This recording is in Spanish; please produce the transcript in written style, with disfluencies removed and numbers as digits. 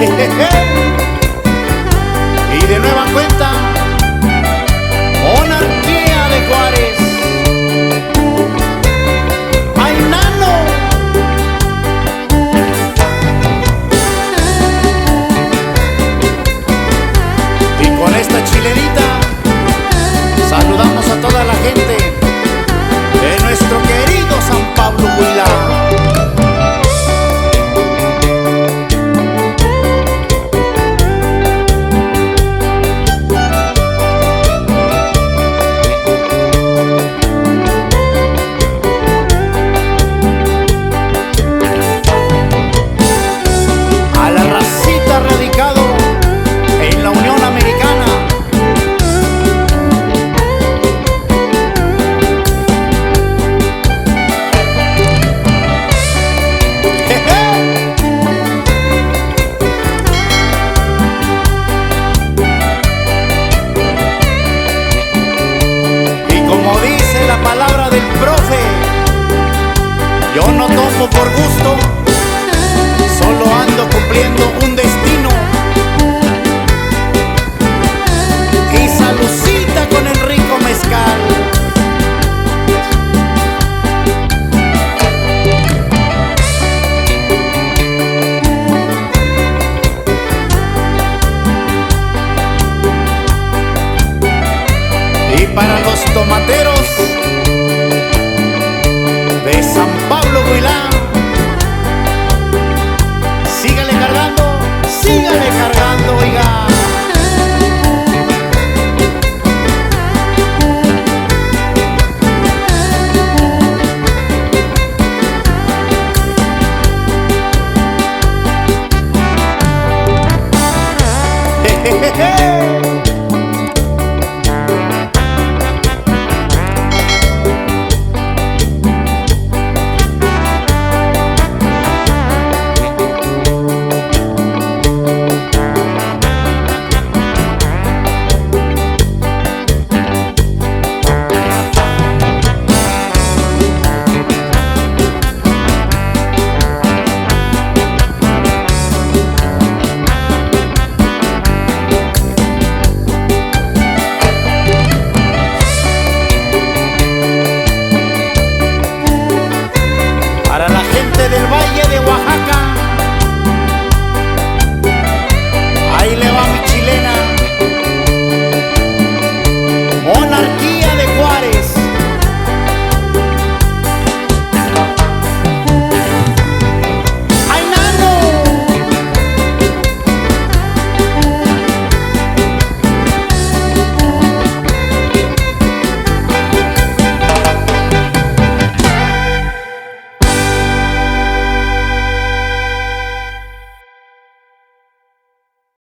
Y de nueva cuenta, Monarquía de Juárez. ¡Ay, nano! Y con esta chilenita saludamos a toda la gente de nuestro querido San Pablo Huilá. Palabra del profe, yo no tomo por gusto, solo ando cumpliendo un destino. Y salucita con el rico mezcal. Y para los tomateros de San Pablo Huilá, sígale cargando, oiga.